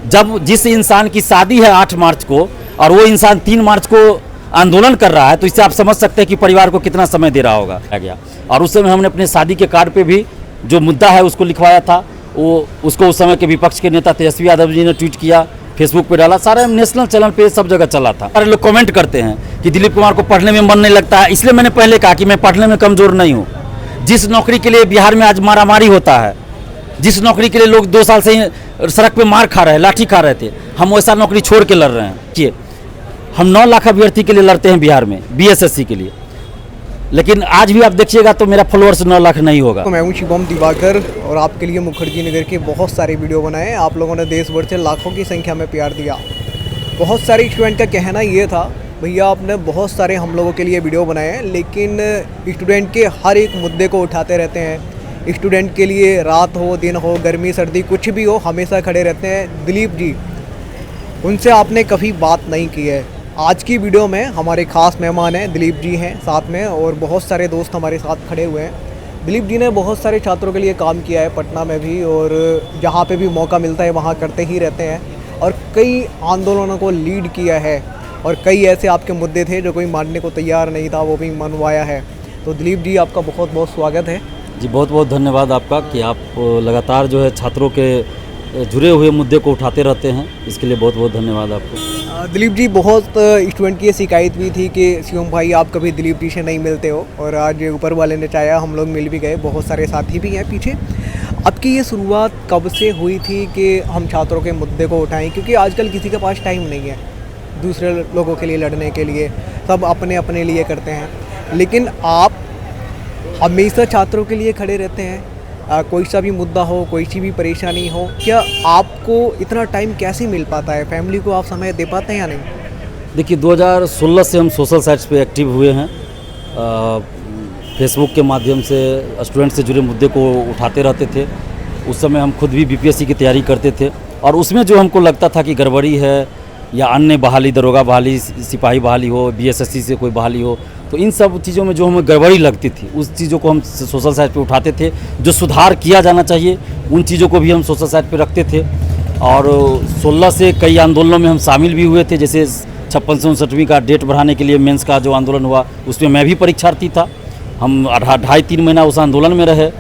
जब जिस इंसान की शादी है 8 मार्च को और वो इंसान 3 मार्च को आंदोलन कर रहा है, तो इससे आप समझ सकते हैं कि परिवार को कितना समय दे रहा होगा गया। और उस समय हमने अपने शादी के कार्ड पे भी जो मुद्दा है उसको लिखवाया था। वो उसको उस समय के विपक्ष के नेता तेजस्वी यादव जी ने ट्वीट किया, फेसबुक पे डाला, सारे नेशनल चैनल पे सब जगह चला था। सारे लोग कमेंट करते हैं कि दिलीप कुमार को पढ़ने में मन नहीं लगता है। इसलिए मैंने पहले कहा कि मैं पढ़ने में कमज़ोर नहीं हूँ। जिस नौकरी के लिए बिहार में आज मारामारी होता है, जिस नौकरी के लिए लोग 2 साल से ही सड़क पे मार खा रहे हैं, लाठी खा रहे थे, हम वैसा नौकरी छोड़ के लड़ रहे हैं कि हम 9 लाख अभ्यर्थी के लिए लड़ते हैं बिहार में, बीएसएससी के लिए। लेकिन आज भी आप देखिएगा तो मेरा फॉलोअर्स 9 लाख नहीं होगा। मैं हूं शिवम दिवाकर और आपके लिए मुखर्जी नगर के बहुत सारे वीडियो बनाए। आप लोगों ने देश भर से लाखों की संख्या में प्यार दिया। बहुत सारे स्टूडेंट का कहना ये था, भैया आपने बहुत सारे हम लोगों के लिए वीडियो बनाए हैं, लेकिन स्टूडेंट के हर एक मुद्दे को उठाते रहते हैं। स्टूडेंट के लिए रात हो, दिन हो, गर्मी सर्दी कुछ भी हो, हमेशा खड़े रहते हैं दिलीप जी। उनसे आपने कभी बात नहीं की है। आज की वीडियो में हमारे खास मेहमान हैं, दिलीप जी हैं साथ में, और बहुत सारे दोस्त हमारे साथ खड़े हुए हैं। दिलीप जी ने बहुत सारे छात्रों के लिए काम किया है, पटना में भी, और जहाँ पे भी मौका मिलता है वहाँ करते ही रहते हैं, और कई आंदोलनों को लीड किया है, और कई ऐसे आपके मुद्दे थे जो कोई मानने को तैयार नहीं था, वो भी मनवाया है। तो दिलीप जी आपका बहुत बहुत स्वागत है। जी बहुत बहुत धन्यवाद आपका कि आप लगातार जो है छात्रों के जुड़े हुए मुद्दे को उठाते रहते हैं, इसके लिए बहुत बहुत धन्यवाद आपको। दिलीप जी, बहुत स्टूडेंट की ये शिकायत भी थी कि शिवम भाई आप कभी दिलीप जी से नहीं मिलते हो, और आज ऊपर वाले ने चाहा हम लोग मिल भी गए। बहुत सारे साथी भी हैं पीछे। आपकी ये शुरुआत कब से हुई थी कि हम छात्रों के मुद्दे को उठाएं? क्योंकि आजकल किसी के पास टाइम नहीं है दूसरे लोगों के लिए लड़ने के लिए, सब अपने अपने लिए करते हैं, लेकिन आप हमेशा छात्रों के लिए खड़े रहते हैं। कोई सा भी मुद्दा हो, कोई सी भी परेशानी हो, क्या आपको इतना टाइम कैसे मिल पाता है? फैमिली को आप समय दे पाते हैं या नहीं? देखिए 2016 से हम सोशल साइट्स पे एक्टिव हुए हैं। फेसबुक के माध्यम से स्टूडेंट से जुड़े मुद्दे को उठाते रहते थे। उस समय हम खुद भी बीपीएससी की तैयारी करते थे, और उसमें जो हमको लगता था कि गड़बड़ी है या अन्य बहाली, दरोगा बहाली, सिपाही बहाली हो, बीएसएससी से कोई बहाली हो, तो इन सब चीज़ों में जो हमें गड़बड़ी लगती थी उस चीज़ों को हम सोशल साइट पे उठाते थे। जो सुधार किया जाना चाहिए उन चीज़ों को भी हम सोशल साइट पे रखते थे। और 16 से कई आंदोलनों में हम शामिल भी हुए थे, जैसे 56 से 59वीं का डेट बढ़ाने के लिए मेंस का जो आंदोलन हुआ, उसमें मैं भी परीक्षार्थी था। हम 2.5-3 महीना उस आंदोलन में रहे,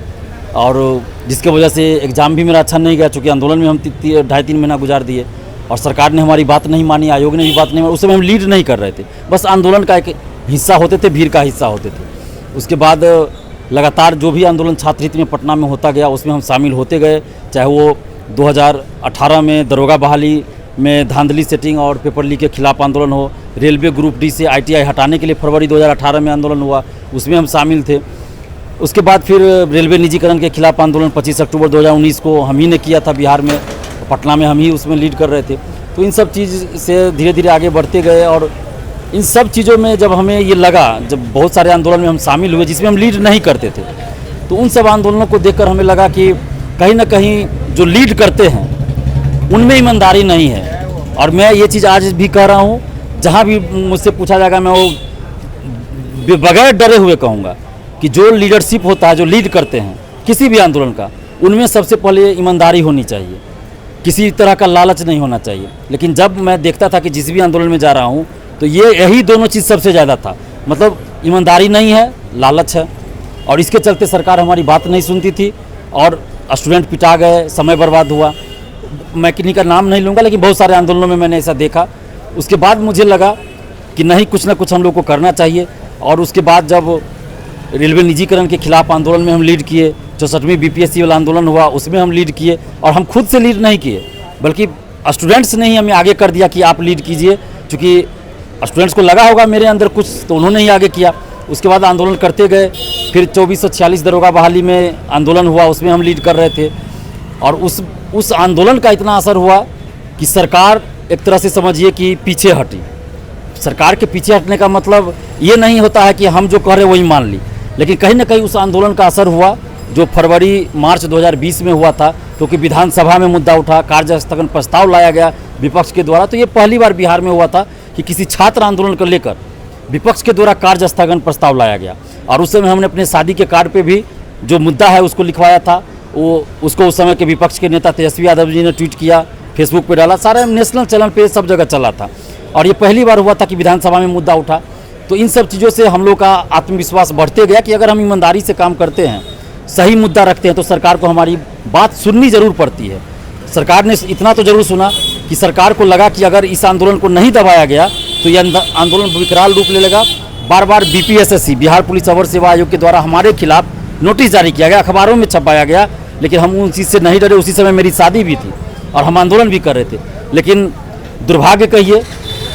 और जिसकी वजह से एग्ज़ाम भी मेरा अच्छा नहीं गया, चूँकि आंदोलन में हम 2.5-3 महीना गुजार दिए, और सरकार ने हमारी बात नहीं मानी, आयोग ने भी बात नहीं मानी। उस समय हम लीड नहीं कर रहे थे, बस आंदोलन का एक हिस्सा होते थे, भीड़ का हिस्सा होते थे। उसके बाद लगातार जो भी आंदोलन छात्र हित में पटना में होता गया उसमें हम शामिल होते गए, चाहे वो 2018 में दरोगा बहाली में धांधली सेटिंग और पेपर लीक के खिलाफ आंदोलन हो, रेलवे ग्रुप डी से ITI हटाने के लिए फरवरी 2018 में आंदोलन हुआ, उसमें हम शामिल थे। उसके बाद फिर रेलवे निजीकरण के खिलाफ आंदोलन 25 अक्टूबर 2019 को हम ही ने किया था बिहार में, पटना में हम ही उसमें लीड कर रहे थे। तो इन सब चीज़ से धीरे धीरे आगे बढ़ते गए, और इन सब चीज़ों में जब हमें ये लगा, जब बहुत सारे आंदोलन में हम शामिल हुए जिसमें हम लीड नहीं करते थे, तो उन सब आंदोलनों को देखकर हमें लगा कि कहीं ना कहीं जो लीड करते हैं उनमें ईमानदारी नहीं है। और मैं ये चीज़ आज भी कह रहा हूँ, जहाँ भी मुझसे पूछा जाएगा मैं वो बगैर डरे हुए कहूँगा कि जो लीडरशिप होता है, जो लीड करते हैं किसी भी आंदोलन का, उनमें सबसे पहले ईमानदारी होनी चाहिए, किसी तरह का लालच नहीं होना चाहिए। लेकिन जब मैं देखता था कि जिस भी आंदोलन में जा रहा हूँ तो यही दोनों चीज़ सबसे ज़्यादा था, मतलब ईमानदारी नहीं है, लालच है, और इसके चलते सरकार हमारी बात नहीं सुनती थी और स्टूडेंट पिटा गए, समय बर्बाद हुआ। मैं किन्हीं का नाम नहीं लूँगा, लेकिन बहुत सारे आंदोलनों में मैंने ऐसा देखा। उसके बाद मुझे लगा कि नहीं, कुछ ना कुछ हम लोग को करना चाहिए। और उसके बाद जब रेलवे निजीकरण के खिलाफ आंदोलन में हम लीड किए, 64वीं बीपीएससी वाला आंदोलन हुआ उसमें हम लीड किए, और हम खुद से लीड नहीं किए बल्कि स्टूडेंट्स ने ही हमें आगे कर दिया कि आप लीड कीजिए, क्योंकि स्टूडेंट्स को लगा होगा मेरे अंदर कुछ, तो उन्होंने ही आगे किया। उसके बाद आंदोलन करते गए, फिर 2446 दरोगा बहाली में आंदोलन हुआ, उसमें हम लीड कर रहे थे, और उस आंदोलन का इतना असर हुआ कि सरकार एक तरह से समझिए कि पीछे हटी। सरकार के पीछे हटने का मतलब ये नहीं होता है कि हम जो कह रहे वही मान ली, लेकिन कहीं ना कहीं उस आंदोलन का असर हुआ जो फरवरी मार्च 2020 में हुआ था, क्योंकि विधानसभा में मुद्दा उठा, कार्य स्थगन प्रस्ताव लाया गया विपक्ष के द्वारा। तो ये पहली बार बिहार में हुआ था कि किसी छात्र आंदोलन को लेकर विपक्ष के द्वारा कार्य स्थगन प्रस्ताव लाया गया, और उस समय हमने अपने शादी के कार्ड पे भी जो मुद्दा है उसको लिखवाया था। वो उसको उस समय के विपक्ष के नेता तेजस्वी यादव जी ने ट्वीट किया, फेसबुक पे डाला, सारा नेशनल चैनल पे सब जगह चला था। और ये पहली बार हुआ था कि विधानसभा में मुद्दा उठा। तो इन सब चीज़ों से हम लोग का आत्मविश्वास बढ़ते गया कि अगर हम ईमानदारी से काम करते हैं, सही मुद्दा रखते हैं, तो सरकार को हमारी बात सुननी ज़रूर पड़ती है। सरकार ने इतना तो ज़रूर सुना कि सरकार को लगा कि अगर इस आंदोलन को नहीं दबाया गया तो यह आंदोलन विकराल रूप ले लेगा। बार बार BPSSC बिहार पुलिस अवर सेवा आयोग के द्वारा हमारे खिलाफ नोटिस जारी किया गया, अखबारों में छपाया गया, लेकिन हम उन चीज़ से नहीं डरे। उसी समय मेरी शादी भी थी और हम आंदोलन भी कर रहे थे। लेकिन दुर्भाग्य कहिए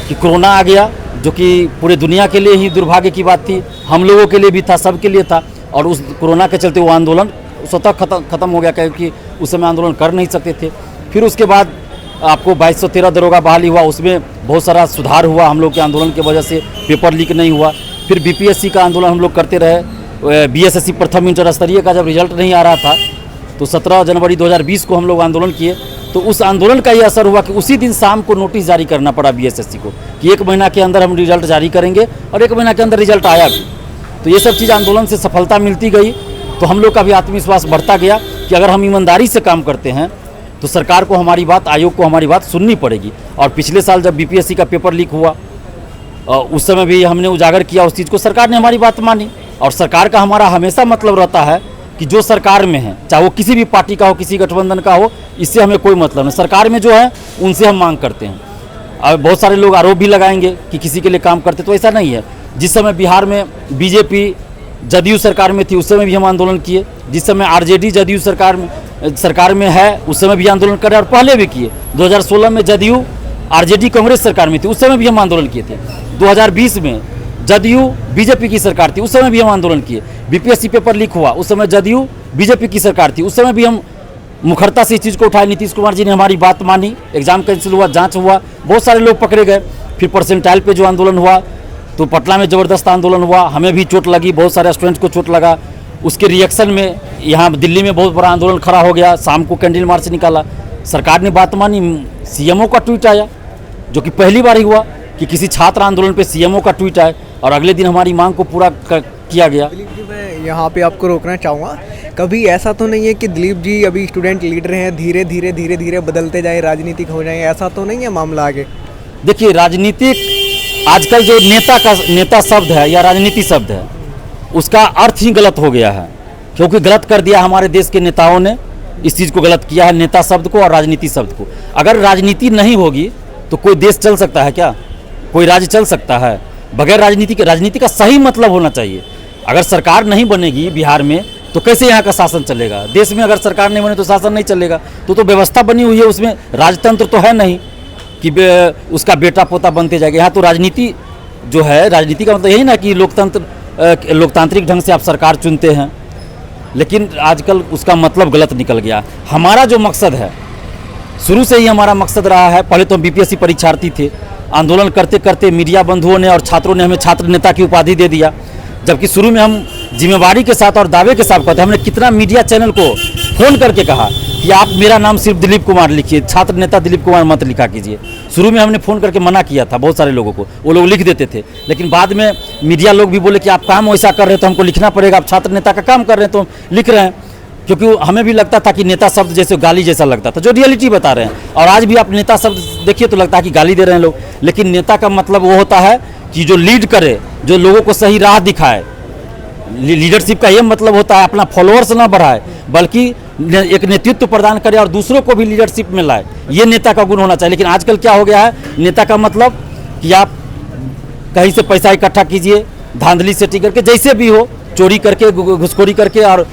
कि कोरोना आ गया, जो कि पूरे दुनिया के लिए ही दुर्भाग्य की बात थी, हम लोगों के लिए भी था, सबके लिए था। और उस कोरोना के चलते वो आंदोलन स्वतः ख़त्म हो गया, क्योंकि उस समय आंदोलन कर नहीं सकते थे। फिर उसके बाद आपको 2213 दरोगा बहाली हुआ, उसमें बहुत सारा सुधार हुआ हम लोग के आंदोलन की वजह से, पेपर लीक नहीं हुआ। फिर BPSC का आंदोलन हम लोग करते रहे। BSSC प्रथम इंटर स्तरीय का जब रिजल्ट नहीं आ रहा था तो 17 जनवरी 2020 को हम लोग आंदोलन किए। तो उस आंदोलन का ये असर हुआ कि उसी दिन शाम को नोटिस जारी करना पड़ा BSSC को कि 1 महीना के अंदर हम रिजल्ट जारी करेंगे, और 1 महीना के अंदर रिजल्ट आया भी। तो ये सब चीज़ आंदोलन से सफलता मिलती गई। तो हम लोग का भी आत्मविश्वास बढ़ता गया कि अगर हम ईमानदारी से काम करते हैं तो सरकार को हमारी बात, आयोग को हमारी बात सुननी पड़ेगी। और पिछले साल जब BPSC का पेपर लीक हुआ, उस समय भी हमने उजागर किया उस चीज़ को, सरकार ने हमारी बात मानी। और सरकार का हमारा हमेशा मतलब रहता है कि जो सरकार में है, चाहे वो किसी भी पार्टी का हो, किसी गठबंधन का हो, इससे हमें कोई मतलब नहीं। सरकार में जो है उनसे हम मांग करते हैं। और बहुत सारे लोग आरोप भी लगाएंगे कि किसी के लिए काम करते, तो ऐसा नहीं है। जिस समय बिहार में BJP जदयू सरकार में थी, उस समय भी हम आंदोलन किए। जिस समय RJD जदयू सरकार में है, उस समय भी आंदोलन करे, और पहले भी किए। 2016 में जदयू RJD कांग्रेस सरकार में थी, उस समय भी हम आंदोलन किए थे। 2020 में जदयू BJP की सरकार थी, उस समय भी हम आंदोलन किए। BPSC पेपर लीक हुआ, उस समय जदयू BJP की सरकार थी, उस समय भी हम मुखरता से इस चीज़ को उठाए। नीतीश कुमार जी ने हमारी बात मानी, एग्जाम कैंसिल हुआ, जांच हुआ, बहुत सारे लोग पकड़े गए। फिर परसेंटाइल पे जो आंदोलन हुआ, तो पटना में ज़बरदस्त आंदोलन हुआ, हमें भी चोट लगी, बहुत सारे स्टूडेंट्स को चोट लगा। उसके रिएक्शन में यहाँ दिल्ली में बहुत बड़ा आंदोलन खड़ा हो गया, शाम को कैंडल मार्च निकाला। सरकार ने बात मानी, CMO का ट्वीट आया, जो कि पहली बार ही हुआ कि किसी छात्र आंदोलन पे CMO का ट्वीट आए, और अगले दिन हमारी मांग को पूरा किया गया। दिलीप जी, मैं यहाँ पे आपको रोकना चाहूँगा। कभी ऐसा तो नहीं है कि दिलीप जी अभी स्टूडेंट लीडर हैं, धीरे धीरे बदलते जाए, राजनीतिक हो जाए, ऐसा तो नहीं है मामला आगे? देखिए, राजनीतिक आजकल जो नेता शब्द है या राजनीति शब्द है, उसका अर्थ ही गलत हो गया है। क्योंकि गलत कर दिया हमारे देश के नेताओं ने, इस चीज़ को गलत किया है, नेता शब्द को और राजनीति शब्द को। अगर राजनीति नहीं होगी तो कोई देश चल सकता है क्या? कोई राज्य चल सकता है बगैर राजनीति के? राजनीति का सही मतलब होना चाहिए। अगर सरकार नहीं बनेगी बिहार में तो कैसे यहाँ का शासन चलेगा? देश में अगर सरकार नहीं बने तो शासन नहीं चलेगा। तो व्यवस्था बनी हुई है, उसमें राजतंत्र तो है नहीं कि उसका बेटा पोता बनते जाएगा। यहाँ तो राजनीति जो है, राजनीति का मतलब यही ना कि लोकतांत्रिक ढंग से आप सरकार चुनते हैं, लेकिन आजकल उसका मतलब गलत निकल गया। हमारा जो मकसद है, शुरू से ही हमारा मकसद रहा है, पहले तो हम BPSC परीक्षार्थी थे, आंदोलन करते करते मीडिया बंधुओं ने और छात्रों ने हमें छात्र नेता की उपाधि दे दिया, जबकि शुरू में हम जिम्मेवारी के साथ और दावे के साथ कहते। हमने कितना मीडिया चैनल को फ़ोन करके कहा कि आप मेरा नाम सिर्फ दिलीप कुमार लिखिए, छात्र नेता दिलीप कुमार मत लिखा कीजिए। शुरू में हमने फ़ोन करके मना किया था बहुत सारे लोगों को, वो लोग लिख देते थे। लेकिन बाद में मीडिया लोग भी बोले कि आप काम वैसा कर रहे हैं तो हमको लिखना पड़ेगा, आप छात्र नेता का काम कर रहे हैं तो हम लिख रहे हैं। क्योंकि हमें भी लगता था कि नेता शब्द जैसे गाली जैसा लगता था, जो रियलिटी बता रहे हैं। और आज भी आप नेता शब्द देखिए तो लगता है कि गाली दे रहे हैं लोग, लेकिन नेता का मतलब वो होता है कि जो लीड करे, जो लोगों को सही राह दिखाए। लीडरशिप का ये मतलब होता है अपना फॉलोअर्स ना बढ़ाए, बल्कि एक नेतृत्व प्रदान करे और दूसरों को भी लीडरशिप में लाए। ये नेता का गुण होना चाहिए। लेकिन आजकल क्या हो गया है, नेता का मतलब कि आप कहीं से पैसा इकट्ठा कीजिए, धांधली सेटिंग करके, जैसे भी हो, चोरी करके, घुसखोरी करके और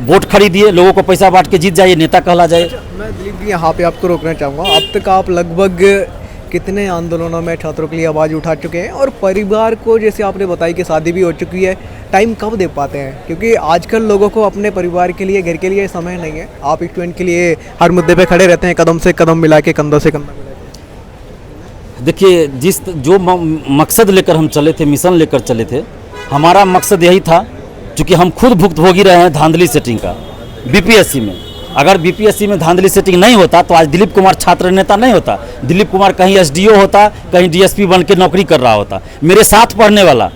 वोट खरीदिए, लोगों को पैसा बांट के जीत जाइए, नेता कहला जाए। मैं दिलीप जी यहाँ पे आपको रोकना चाहूँगा। अब तक आप लगभग कितने आंदोलनों में छात्रों के लिए आवाज़ उठा चुके हैं, और परिवार को जैसे आपने बताई कि शादी भी हो चुकी है, टाइम कब दे पाते हैं? क्योंकि आजकल लोगों को अपने परिवार के लिए, घर के लिए समय नहीं है। आप स्टूडेंट के लिए हर मुद्दे पे खड़े रहते हैं, कदम से कदम मिला के, कंधों से कंधा मिला के। देखिए, जो मकसद लेकर हम चले थे, मिशन लेकर चले थे, हमारा मकसद यही था। चूँकि हम खुद भुक्तभोगी रहे हैं धांधली सेटिंग का BPSC में। अगर BPSC में धांधली सेटिंग नहीं होता तो आज दिलीप कुमार छात्र नेता नहीं होता। दिलीप कुमार कहीं SDO होता, कहीं DSP बन के नौकरी कर रहा होता। मेरे साथ पढ़ने वाला,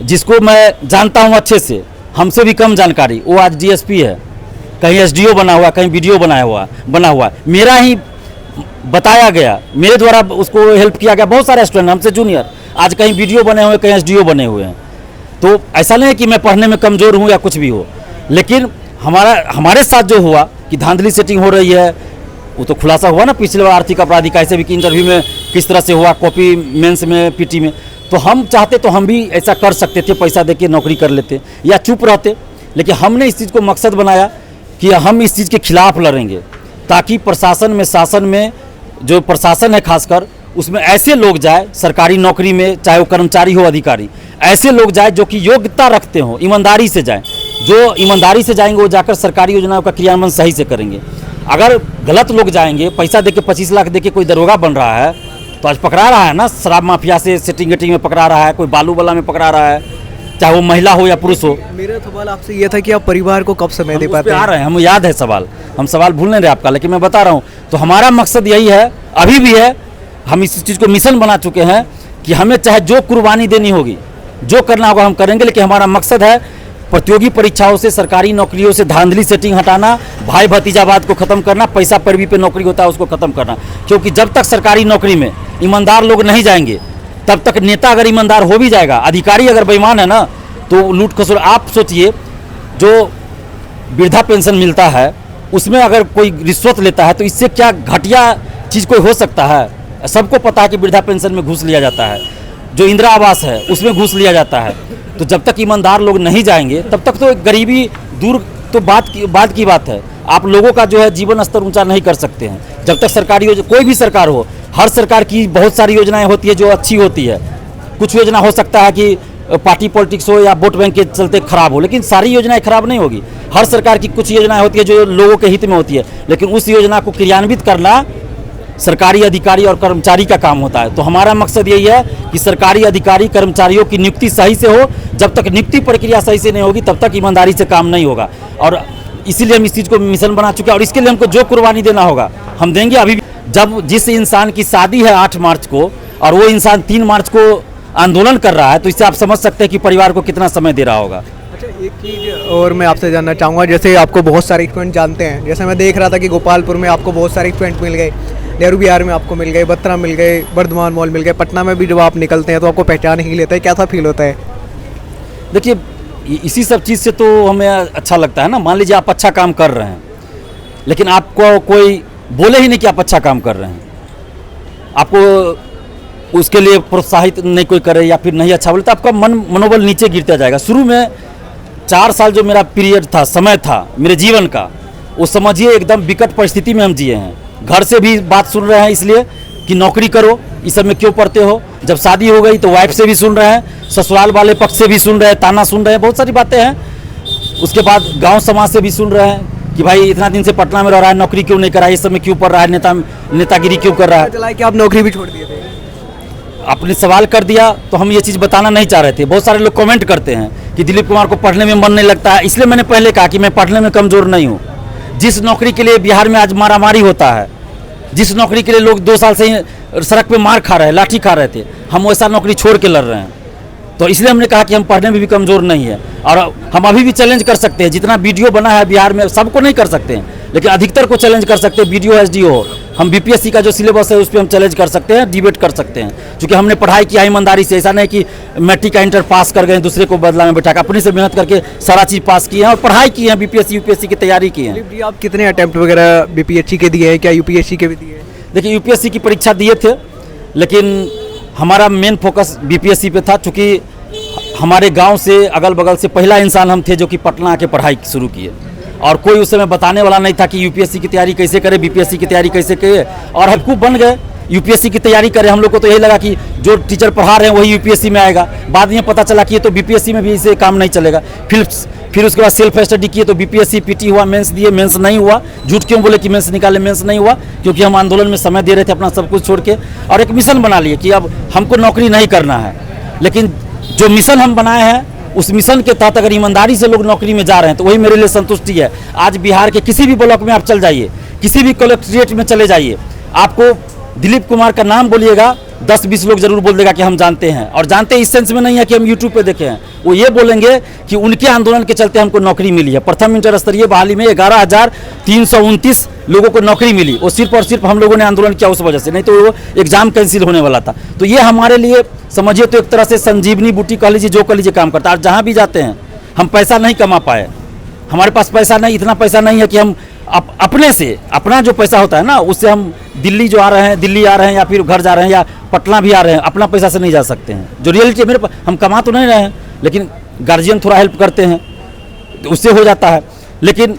जिसको मैं जानता हूँ अच्छे से, हमसे भी कम जानकारी, वो आज DSP है, कहीं SDO बना हुआ, कहीं BDO बना हुआ। मेरा ही बताया गया, मेरे द्वारा उसको हेल्प किया गया। बहुत सारे स्टूडेंट हमसे जूनियर आज कहीं वीडियो बने हुए, कहीं एसडीओ बने हुए हैं। तो ऐसा नहीं है कि मैं पढ़ने में कमज़ोर हूँ या कुछ भी हो, लेकिन हमारे साथ जो हुआ कि धांधली सेटिंग हो रही है, वो तो खुलासा हुआ ना पिछले बार आर्थिक अपराध इकाई से भी कि इंटरव्यू में किस तरह से हुआ, कॉपी मेंस में, पीटी में। तो हम चाहते तो हम भी ऐसा कर सकते थे, पैसा देके नौकरी कर लेते या चुप रहते, लेकिन हमने इस चीज़ को मकसद बनाया कि हम इस चीज़ के खिलाफ लड़ेंगे, ताकि प्रशासन में, शासन में, जो प्रशासन है खासकर, उसमें ऐसे लोग जाए सरकारी नौकरी में, चाहे वो कर्मचारी हो, अधिकारी, ऐसे लोग जाए जो कि योग्यता रखते हो, ईमानदारी से जाएं। जो ईमानदारी से जाएंगे वो जाकर सरकारी योजनाओं का क्रियान्वयन सही से करेंगे। अगर गलत लोग जाएंगे, पैसा देके 25 लाख देके कोई दरोगा बन रहा है, तो आज पकड़ा रहा है ना, शराब माफिया से सेटिंग गेटिंग में पकड़ा रहा है, कोई बालू वाला में पकड़ा रहा है, चाहे वो महिला हो या पुरुष हो। मेरा सवाल आपसे ये था कि आप परिवार को कब समय दे पाते आ हैं? रहे हैं, हम याद है सवाल, हम सवाल भूल नहीं रहे आपका, लेकिन मैं बता रहा हूँ। तो हमारा मकसद यही है, अभी भी है, हम इस चीज़ को मिशन बना चुके हैं कि हमें चाहे जो कुर्बानी देनी होगी, जो करना होगा हम करेंगे, लेकिन हमारा मकसद है प्रतियोगी परीक्षाओं से, सरकारी नौकरियों से धांधली सेटिंग हटाना, भाई भतीजावाद को खत्म करना, पैसा पैरवी पे नौकरी होता है उसको खत्म करना। क्योंकि जब तक सरकारी नौकरी में ईमानदार लोग नहीं जाएंगे, तब तक नेता अगर ईमानदार हो भी जाएगा, अधिकारी अगर बेईमान है ना, तो लूट खसोट। आप सोचिए, जो वृद्धा पेंशन मिलता है उसमें अगर कोई रिश्वत लेता है तो इससे क्या घटिया चीज़ कोई हो सकता है? सबको पता है कि वृद्धा पेंशन में घूस लिया जाता है, जो इंदिरा आवास है उसमें घूस लिया जाता है। तो जब तक ईमानदार लोग नहीं जाएंगे तब तक तो गरीबी दूर, तो बात की बात है। आप लोगों का जो है जीवन स्तर ऊंचा नहीं कर सकते हैं जब तक सरकारी योजना, कोई भी सरकार हो, हर सरकार की बहुत सारी योजनाएं होती है जो अच्छी होती है। कुछ योजना हो सकता है कि पार्टी पॉलिटिक्स हो या वोट बैंक के चलते खराब हो, लेकिन सारी योजनाएं खराब नहीं होगी। हर सरकार की कुछ योजनाएं होती है जो लोगों के हित में होती है, लेकिन उस योजना को क्रियान्वित करना सरकारी अधिकारी और कर्मचारी का काम होता है। तो हमारा मकसद यही है कि सरकारी अधिकारी कर्मचारियों की नियुक्ति सही से हो। जब तक नियुक्ति प्रक्रिया सही से नहीं होगी तब तक ईमानदारी से काम नहीं होगा, और इसीलिए हम इस चीज़ को मिशन बना चुके हैं। और इसके लिए हमको जो कुर्बानी देना होगा हम देंगे। अभी भी जब जिस इंसान की शादी है 8 मार्च को और वो इंसान 3 मार्च को आंदोलन कर रहा है, तो इससे आप समझ सकते हैं कि परिवार को कितना समय दे रहा होगा। अच्छा, एक चीज़ और मैं आपसे जानना चाहूँगा, जैसे आपको बहुत सारे स्टूडेंट जानते हैं, जैसे मैं देख रहा था कि गोपालपुर में आपको बहुत सारे स्टूडेंट मिल गए, नेहरू विहार में आपको मिल गए, बत्रा मिल गए, वर्धमान मॉल मिल गए, पटना में भी जब आप निकलते हैं तो आपको पहचान ही लेता है, कैसा फील होता है? देखिए, इसी सब चीज़ से तो हमें अच्छा लगता है ना। मान लीजिए आप अच्छा काम कर रहे हैं, लेकिन आपको कोई बोले ही नहीं कि आप अच्छा काम कर रहे हैं, आपको उसके लिए प्रोत्साहित नहीं कोई करे या फिर नहीं अच्छा बोले, तो आपका मनोबल नीचे गिरता जाएगा। शुरू में 4 साल जो मेरा पीरियड था, समय था मेरे जीवन का, वो समझिए एकदम विकट परिस्थिति में हम जिए हैं। घर से भी बात सुन रहे हैं इसलिए कि नौकरी करो, इस सब में क्यों पढ़ते हो। जब शादी हो गई तो वाइफ से भी सुन रहे हैं, ससुराल वाले पक्ष से भी सुन रहे हैं, ताना सुन रहे हैं, बहुत सारी बातें हैं। उसके बाद गांव समाज से भी सुन रहे हैं कि भाई इतना दिन से पटना में रह रहा है, नौकरी क्यों नहीं कर रहा है, इस सब में क्यों पढ़ रहा है, नेतागिरी क्यों कर रहा है। चला कि आप नौकरी भी छोड़ दिए थे? आपने सवाल कर दिया तो हम ये चीज़ बताना नहीं चाह रहे थे। बहुत सारे लोग कमेंट करते हैं कि दिलीप कुमार को पढ़ने में मन नहीं लगता है, इसलिए मैंने पहले कहा कि मैं पढ़ने में कमज़ोर नहीं हूँ। जिस नौकरी के लिए बिहार में आज मारामारी होता है, जिस नौकरी के लिए लोग 2 साल से ही सड़क पे मार खा रहे हैं, लाठी खा रहे थे, हम वैसा नौकरी छोड़ के लड़ रहे हैं। तो इसलिए हमने कहा कि हम पढ़ने में भी कमज़ोर नहीं है, और हम अभी भी चैलेंज कर सकते हैं। जितना वीडियो बना है बिहार में, सबको नहीं कर सकते हैं, लेकिन अधिकतर को चैलेंज कर सकते हैं। वीडियो एसडीओ हो, हम बीपीएससी का जो सिलेबस है उस पर हम चैलेंज कर सकते हैं, डिबेट कर सकते हैं, क्योंकि हमने पढ़ाई किया ईमानदारी से। ऐसा नहीं कि मैट्रिक का इंटर पास कर गए, दूसरे को बदला में बैठा कर, अपने से मेहनत करके सारा चीज़ पास किए हैं और पढ़ाई की है, बीपीएससी यूपीएससी की तैयारी की है। दिलीप जी, आप कितने अटेम्प्ट वगैरह बीपीएससी के दिए हैं, क्या यूपीएससी के भी दिए हैं? देखिए, यूपीएससी की परीक्षा दिए थे, लेकिन हमारा मेन फोकस बीपीएससी पे था, चूँकि हमारे गांव से अगल बगल से पहला इंसान हम थे जो कि पटना आके पढ़ाई शुरू किए, और कोई उस समय बताने वाला नहीं था कि यूपीएससी की तैयारी कैसे करें, बीपीएससी की तैयारी कैसे करें, और हम खूब बन गए यूपीएससी की तैयारी करें। हम लोग को तो यही लगा कि जो टीचर पढ़ा रहे हैं वही यूपीएससी में आएगा। बाद में पता चला कि ये तो बीपीएससी में भी इसे काम नहीं चलेगा। फिर उसके बाद सेल्फ स्टडी किए तो बीपीएससी पीटी हुआ, मेंस दिए, मेंस नहीं हुआ। झूठ क्यों बोले कि मेंस निकाले, मेंस नहीं हुआ, क्योंकि हम आंदोलन में समय दे रहे थे अपना सब कुछ छोड़ के, और एक मिशन बना लिए कि अब हमको नौकरी नहीं करना है। लेकिन जो मिशन हम बनाए हैं उस मिशन के तहत अगर ईमानदारी से लोग नौकरी में जा रहे हैं तो वही मेरे लिए संतुष्टि है। आज बिहार के किसी भी ब्लॉक में आप चल जाइए, किसी भी कलेक्ट्रेट में चले जाइए, आपको दिलीप कुमार का नाम बोलिएगा, 10-20 लोग जरूर बोल देगा कि हम जानते हैं। और जानते इस सेंस में नहीं है कि हम यूट्यूब पे देखे हैं, वो ये बोलेंगे कि उनके आंदोलन के चलते हमको नौकरी मिली है। प्रथम इंटर स्तरीय बहाली में 11,329 लोगों को नौकरी मिली, वो सिर्फ और सिर्फ हम लोगों ने आंदोलन किया उस वजह से, नहीं तो वो एग्जाम कैंसिल होने वाला था। तो ये हमारे लिए समझिए तो एक तरह से संजीवनी बूटी कह लीजिए, जो कह लीजिए काम करता है। और जहाँ भी जाते हैं हम पैसा नहीं कमा पाए, हमारे पास पैसा नहीं, इतना पैसा नहीं है कि हम अपने से अपना जो पैसा होता है ना उससे हम दिल्ली जो आ रहे हैं, दिल्ली आ रहे हैं या फिर घर जा रहे हैं या पटना भी आ रहे हैं, अपना पैसा से नहीं जा सकते हैं। जो रियलिटी मेरे पास, हम कमा तो नहीं रहे हैं लेकिन गार्जियन थोड़ा हेल्प करते हैं तो उससे हो जाता है। लेकिन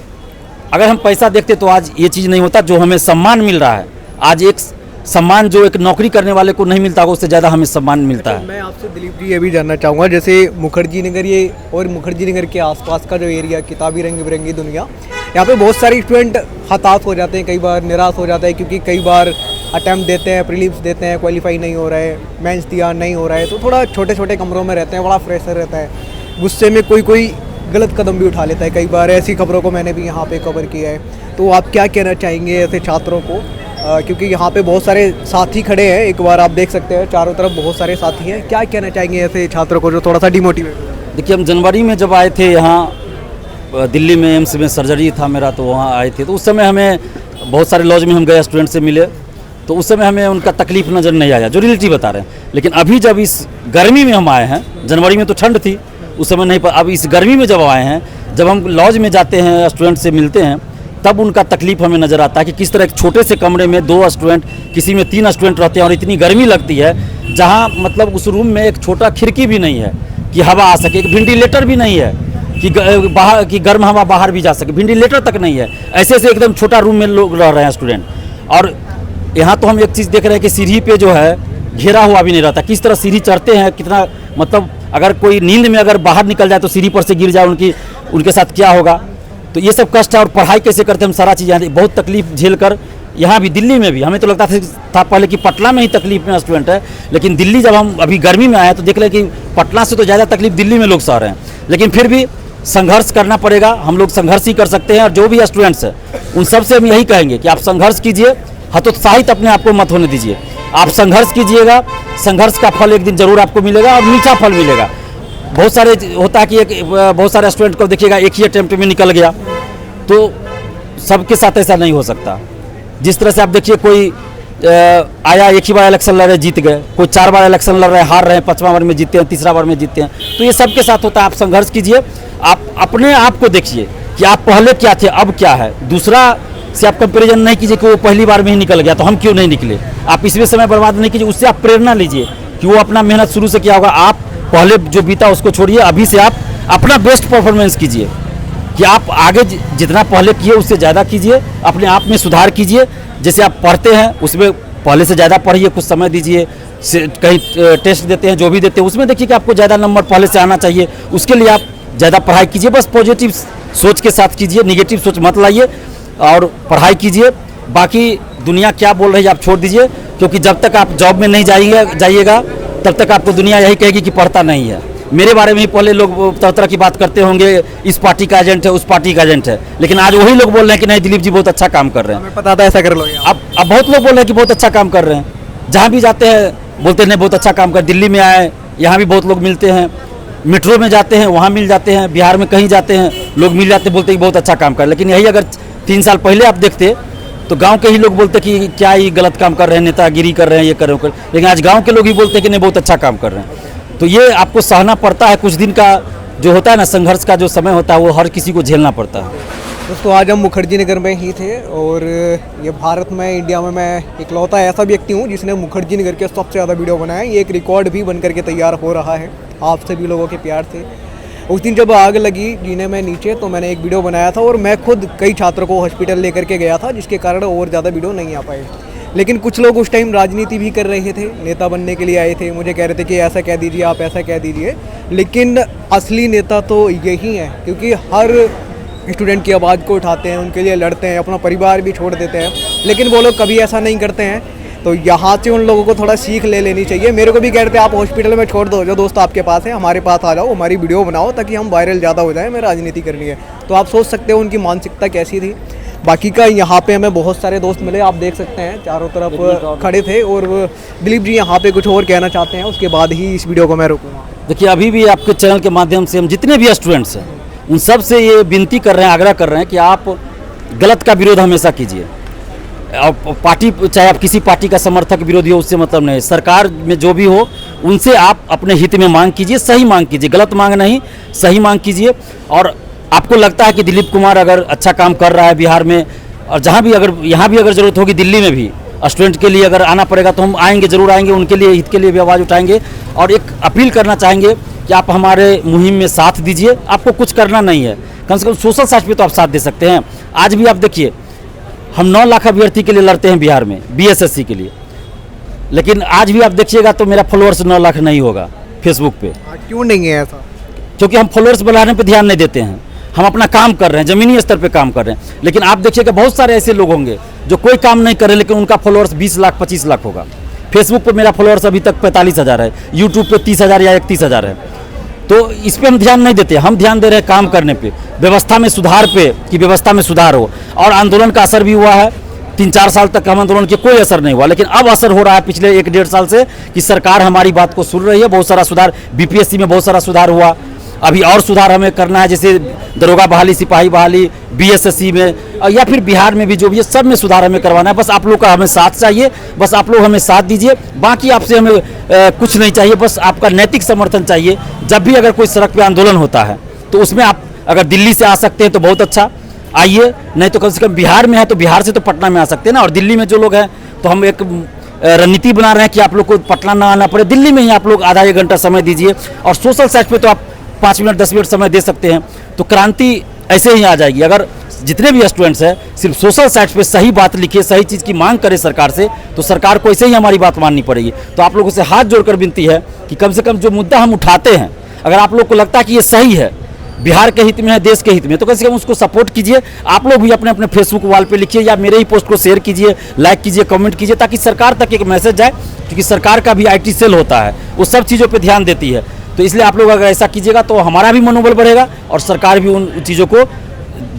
अगर हम पैसा देखते तो आज ये चीज़ नहीं होता। जो हमें सम्मान मिल रहा है आज, एक सम्मान जो एक नौकरी करने वाले को नहीं मिलता, उससे ज़्यादा हमें सम्मान मिलता है। मैं आपसे दिलीप जी ये भी जानना चाहूँगा, जैसे मुखर्जी नगर ये और मुखर्जी नगर के आसपास का जो एरिया, किताबी रंग बिरंगी दुनिया, यहाँ पे बहुत सारे स्टूडेंट हताश हो जाते हैं, कई बार निराश हो जाते हैं क्योंकि कई बार अटैम्प्ट देते हैं, प्रीलिम्स देते हैं, क्वालिफाई नहीं हो रहा है, मेंस दिया नहीं हो रहा है, तो थोड़ा छोटे छोटे कमरों में रहते हैं, बड़ा प्रेशर रहता है, गुस्से में कोई गलत कदम भी उठा लेता है। कई बार ऐसी खबरों को मैंने भी यहाँ पे कवर किया है। तो आप क्या कहना चाहेंगे ऐसे छात्रों को, क्योंकि यहाँ पे बहुत सारे साथी खड़े हैं, एक बार आप देख सकते हैं चारों तरफ बहुत सारे साथी हैं, क्या कहना चाहेंगे ऐसे छात्रों को जो थोड़ा सा डिमोटिवेट? देखिए, हम जनवरी में जब आए थे यहाँ दिल्ली में, एम्स में सर्जरी था मेरा, तो वहाँ आए थे। तो उस समय हमें बहुत सारे लॉज में हम गए, स्टूडेंट से मिले, तो उस समय हमें उनका तकलीफ नज़र नहीं आया जो रियलिटी बता रहे हैं। लेकिन अभी जब इस गर्मी में हम आए हैं, जनवरी में तो ठंड थी उस समय नहीं, अब इस गर्मी में जब आए हैं, जब हम लॉज में जाते हैं, स्टूडेंट से मिलते हैं, तब उनका तकलीफ हमें नज़र आता है कि किस तरह एक छोटे से कमरे में 2 स्टूडेंट, किसी में 3 स्टूडेंट रहते हैं और इतनी गर्मी लगती है, जहाँ मतलब उस रूम में एक छोटा खिड़की भी नहीं है कि हवा आ सके, एक वेंटिलेटर भी नहीं है कि बाहर की गर्म हवा बाहर भी जा सके, वेंटिलेटर तक नहीं है। ऐसे ऐसे एकदम छोटा रूम में लोग रह रहे हैं स्टूडेंट। और यहाँ तो हम एक चीज़ देख रहे हैं कि सीढ़ी पे जो है घेरा हुआ भी नहीं रहता, किस तरह सीढ़ी चढ़ते हैं, कितना मतलब अगर कोई नींद में अगर बाहर निकल जाए तो सीढ़ी पर से गिर जाए, उनके साथ क्या होगा। तो ये सब कष्ट है। और पढ़ाई कैसे करते हैं हम, सारा चीज़ यहाँ बहुत तकलीफ झेल कर, यहाँ भी दिल्ली में भी हमें तो लगता था पहले कि पटना में ही तकलीफ में स्टूडेंट है, लेकिन दिल्ली जब हम अभी गर्मी में आए तो देख रहे कि पटना से तो ज़्यादा तकलीफ दिल्ली में लोग सह रहे हैं। लेकिन फिर भी संघर्ष करना पड़ेगा, हम लोग संघर्ष ही कर सकते हैं। और जो भी स्टूडेंट्स हैं उन सब से हम यही कहेंगे कि आप संघर्ष कीजिए, हतोत्साहित अपने आप को मत होने दीजिए। आप संघर्ष कीजिएगा, संघर्ष का फल एक दिन जरूर आपको मिलेगा और मीठा फल मिलेगा। बहुत सारे होता है कि बहुत सारे स्टूडेंट को देखिएगा एक ही अटेम्प्ट में निकल गया, तो सबके साथ ऐसा नहीं हो सकता। जिस तरह से आप देखिए, कोई आया एक ही बार इलेक्शन लड़ रहे जीत गए, कोई 4 बार इलेक्शन लड़ रहे हार रहे हैं, 5वां बार में जीतते हैं, 3रा बार में जीतते हैं। तो ये सबके साथ होता है। आप संघर्ष कीजिए, आप अपने आप को देखिए कि आप पहले क्या थे अब क्या है। दूसरा से आप कंपेरिजन नहीं कीजिए कि वो पहली बार में ही निकल गया तो हम क्यों नहीं निकले। आप इसमें समय बर्बाद नहीं कीजिए, उससे आप प्रेरणा लीजिए कि वो अपना मेहनत शुरू से किया होगा। आप पहले जो बीता उसको छोड़िए, अभी से आप अपना बेस्ट परफॉर्मेंस कीजिए कि आप आगे जितना पहले किए उससे ज़्यादा कीजिए, अपने आप में सुधार कीजिए। जैसे आप पढ़ते हैं उसमें पहले से ज़्यादा पढ़िए, कुछ समय दीजिए, कहीं टेस्ट देते हैं जो भी देते हैं उसमें देखिए कि आपको ज़्यादा नंबर पहले से आना चाहिए, उसके लिए आप ज़्यादा पढ़ाई कीजिए। बस पॉजिटिव सोच के साथ कीजिए, निगेटिव सोच मत लाइए और पढ़ाई कीजिए। बाकी दुनिया क्या बोल रही है आप छोड़ दीजिए, क्योंकि जब तक आप जॉब में नहीं जाइएगा तब तक आपको दुनिया यही कहेगी कि पढ़ता नहीं है। मेरे बारे में ही पहले लोग तरह तरह की बात करते होंगे, इस पार्टी का एजेंट है, उस पार्टी का एजेंट है, लेकिन आज वही लोग बोल रहे हैं कि नहीं दिलीप जी बहुत अच्छा काम कर रहे हैं। हमें पता था ऐसा कर लो। अब बहुत लोग बोल रहे हैं कि बहुत अच्छा काम कर रहे हैं। जहाँ भी जाते हैं बोलते हैं नहीं बहुत अच्छा काम कर। दिल्ली में आए, यहाँ भी बहुत लोग मिलते हैं, मेट्रो में जाते हैं वहाँ मिल जाते हैं, बिहार में कहीं जाते हैं लोग मिल जाते हैं, बोलते हैं कि बहुत अच्छा काम कर। लेकिन यही अगर 3 साल पहले आप देखते तो गांव के ही लोग बोलते कि क्या ये गलत काम कर रहे हैं, नेतागिरी कर रहे हैं, ये कर रहे हैं। लेकिन आज गांव के लोग ही बोलते हैं कि नहीं बहुत अच्छा काम कर रहे हैं। तो ये आपको सहना पड़ता है, कुछ दिन का जो होता है ना संघर्ष का जो समय होता है वो हर किसी को झेलना पड़ता है। दोस्तों आज हम मुखर्जी नगर में ही थे और ये भारत में, इंडिया में मैं इकलौता ऐसा व्यक्ति हूँ जिसने मुखर्जी नगर के सबसे ज़्यादा वीडियो बनाए। ये एक रिकॉर्ड भी बन करके तैयार हो रहा है आप सभी लोगों के प्यार से। उस दिन जब आग लगी जीने में नीचे तो मैंने एक वीडियो बनाया था और मैं खुद कई छात्रों को हॉस्पिटल लेकर के गया था, जिसके कारण और ज़्यादा वीडियो नहीं आ पाए। लेकिन कुछ लोग उस टाइम राजनीति भी कर रहे थे, नेता बनने के लिए आए थे, मुझे कह रहे थे कि ऐसा कह दीजिए, आप ऐसा कह दीजिए। लेकिन असली नेता तो यही हैं, क्योंकि हर स्टूडेंट की आवाज़ को उठाते हैं, उनके लिए लड़ते हैं, अपना परिवार भी छोड़ देते हैं। लेकिन वो लोग कभी ऐसा नहीं करते हैं। तो यहाँ से उन लोगों को थोड़ा सीख ले लेनी चाहिए। मेरे को भी कह रहे थे आप हॉस्पिटल में छोड़ दो, जो दोस्त आपके पास है हमारे पास आ जाओ, हमारी वीडियो बनाओ ताकि हम वायरल ज़्यादा हो जाए, हमें राजनीति करनी है। तो आप सोच सकते हो उनकी मानसिकता कैसी थी। बाकी का यहाँ पे हमें बहुत सारे दोस्त मिले, आप देख सकते हैं चारों तरफ खड़े थे। और दिलीप जी यहाँ पे कुछ और कहना चाहते हैं, उसके बाद ही इस वीडियो को मैं रोकूँगा। देखिए अभी भी आपके चैनल के माध्यम से हम जितने भी स्टूडेंट्स हैं उन सब से ये विनती कर रहे हैं, आग्रह कर रहे हैं कि आप गलत का विरोध हमेशा कीजिए। और पार्टी, चाहे आप किसी पार्टी का समर्थक विरोधी हो, उससे मतलब नहीं। सरकार में जो भी हो उनसे आप अपने हित में मांग कीजिए, सही मांग कीजिए, गलत मांग नहीं, सही मांग कीजिए। और आपको लगता है कि दिलीप कुमार अगर अच्छा काम कर रहा है बिहार में, और जहाँ भी अगर यहाँ भी अगर ज़रूरत होगी दिल्ली में भी स्टूडेंट के लिए अगर आना पड़ेगा तो हम आएंगे, ज़रूर आएंगे, उनके लिए हित के लिए भी आवाज़ उठाएंगे। और एक अपील करना चाहेंगे कि आप हमारे मुहिम में साथ दीजिए। आपको कुछ करना नहीं है, कम से कम सोशल साइट पे तो आप साथ दे सकते हैं। आज भी आप देखिए, हम 9 लाख अभ्यर्थी के लिए लड़ते हैं बिहार में, बीएसएससी के लिए, लेकिन आज भी आप देखिएगा तो मेरा फॉलोअर्स 9 लाख नहीं होगा फेसबुक पे। क्यों नहीं है ऐसा? क्योंकि हम फॉलोअर्स बढ़ाने पे ध्यान नहीं देते हैं, हम अपना काम कर रहे हैं, ज़मीनी स्तर पे काम कर रहे हैं। लेकिन आप देखिएगा बहुत सारे ऐसे लोग होंगे जो कोई काम नहीं कर रहे, लेकिन उनका फॉलोअर्स 20 लाख 25 लाख होगा। फेसबुक पर मेरा फॉलोअर्स अभी तक 45,000 है, यूट्यूब पे 30,000 या 31,000 है। तो इस पे हम ध्यान नहीं देते, हम ध्यान दे रहे हैं काम करने पे, व्यवस्था में सुधार पे, कि व्यवस्था में सुधार हो। और आंदोलन का असर भी हुआ है। 3-4 साल तक हम आंदोलन के कोई असर नहीं हुआ, लेकिन अब असर हो रहा है पिछले 1-1.5 साल से कि सरकार हमारी बात को सुन रही है। बहुत सारा सुधार, बीपीएससी में बहुत सारा सुधार हुआ। अभी और सुधार हमें करना है, जैसे दरोगा बहाली, सिपाही बहाली, बीएसएससी में, या फिर बिहार में भी जो भी है, सब में सुधार हमें करवाना है। बस आप लोग का हमें साथ चाहिए, बस आप लोग हमें साथ दीजिए। बाकी आपसे हमें कुछ नहीं चाहिए, बस आपका नैतिक समर्थन चाहिए। जब भी अगर कोई सड़क पे आंदोलन होता है तो उसमें आप अगर दिल्ली से आ सकते हैं तो बहुत अच्छा, आइए। नहीं तो कम से कम बिहार में है तो बिहार से तो पटना में आ सकते हैं ना। और दिल्ली में जो लोग हैं तो हम एक रणनीति बना रहे हैं कि आप लोग को पटना ना आना पड़े, दिल्ली में ही आप लोग आधा 1 घंटा समय दीजिए। और सोशल साइट पे तो आप 5 मिनट 10 मिनट समय दे सकते हैं, तो क्रांति ऐसे ही आ जाएगी। अगर जितने भी स्टूडेंट्स हैं सिर्फ सोशल साइट पे सही बात लिखिए, सही चीज़ की मांग करें सरकार से, तो सरकार को ऐसे ही हमारी बात माननी पड़ेगी। तो आप लोगों से हाथ जोड़कर विनती है कि कम से कम जो मुद्दा हम उठाते हैं, अगर आप लोग को लगता है कि ये सही है, बिहार के हित में है, देश के हित में, तो कम से कम उसको सपोर्ट कीजिए। आप लोग भी अपने अपने फेसबुक वॉल पे लिखिए, या मेरे ही पोस्ट को शेयर कीजिए, लाइक कीजिए, कमेंट कीजिए, ताकि सरकार तक एक मैसेज जाए। क्योंकि सरकार का भी आईटी सेल होता है, वो सब चीज़ों पे ध्यान देती है। तो इसलिए आप लोग अगर ऐसा कीजिएगा तो हमारा भी मनोबल बढ़ेगा और सरकार भी उन चीज़ों को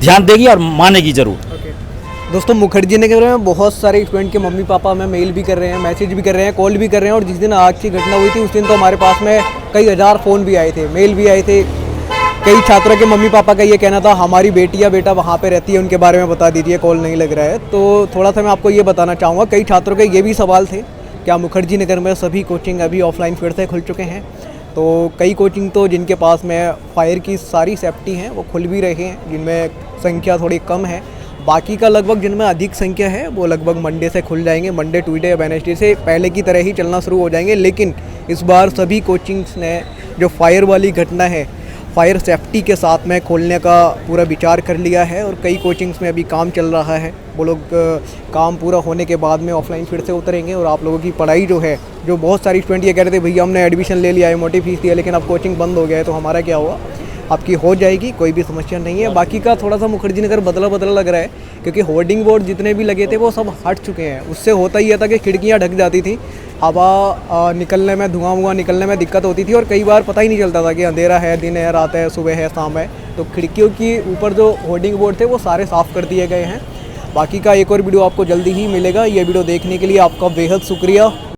ध्यान देगी और मानेगी ज़रूर। दोस्तों, मुखर्जी नगर में बहुत सारे स्टूडेंट के मम्मी पापा हमें मेल भी कर रहे हैं, मैसेज भी कर रहे हैं, कॉल भी कर रहे हैं। और जिस दिन आज की घटना हुई थी उस दिन तो हमारे पास में कई हज़ार फ़ोन भी आए थे, मेल भी आए थे। कई छात्रों के मम्मी पापा का ये कहना था हमारी बेटी या बेटा वहाँ पे रहती है, उनके बारे में बता दीजिए, कॉल नहीं लग रहा है। तो थोड़ा सा मैं आपको ये बताना चाहूँगा, कई छात्रों के ये भी सवाल थे, क्या मुखर्जी नगर में सभी कोचिंग अभी ऑफलाइन फिर से खुल चुके हैं? तो कई कोचिंग तो जिनके पास में फायर की सारी सेफ्टी हैं वो खुल भी रहे हैं, जिनमें संख्या थोड़ी कम है। बाकी का लगभग जिनमें अधिक संख्या है वो लगभग मंडे से खुल जाएंगे, मंडे, ट्यूसडे या वेडनेसडे से पहले की तरह ही चलना शुरू हो जाएंगे। लेकिन इस बार सभी कोचिंग्स ने जो फायर वाली घटना है, फायर सेफ्टी के साथ में खोलने का पूरा विचार कर लिया है। और कई कोचिंग्स में अभी काम चल रहा है, वो लोग काम पूरा होने के बाद में ऑफलाइन फिर से उतरेंगे। और आप लोगों की पढ़ाई जो है, जो बहुत सारी स्टूडेंट ये कह रहे थे भैया हमने एडमिशन ले लिया है, मोटी फीस दिया, लेकिन अब कोचिंग बंद हो गया है, तो हमारा क्या हुआ? आपकी हो जाएगी, कोई भी समस्या नहीं है। बाकी का थोड़ा सा मुखर्जी नगर बदला बदला लग रहा है, क्योंकि होर्डिंग बोर्ड जितने भी लगे थे वो सब हट चुके हैं। उससे होता ही था कि खिड़कियाँ ढक जाती थी, हवा निकलने में, धुआं निकलने में दिक्कत होती थी। और कई बार पता ही नहीं चलता था कि अंधेरा है, दिन है, रात है, सुबह है, शाम है। तो खिड़कियों की ऊपर जो होर्डिंग बोर्ड थे वो सारे साफ़ कर दिए गए हैं। बाकी का एक और वीडियो आपको जल्दी ही मिलेगा। ये वीडियो देखने के लिए आपका बेहद शुक्रिया।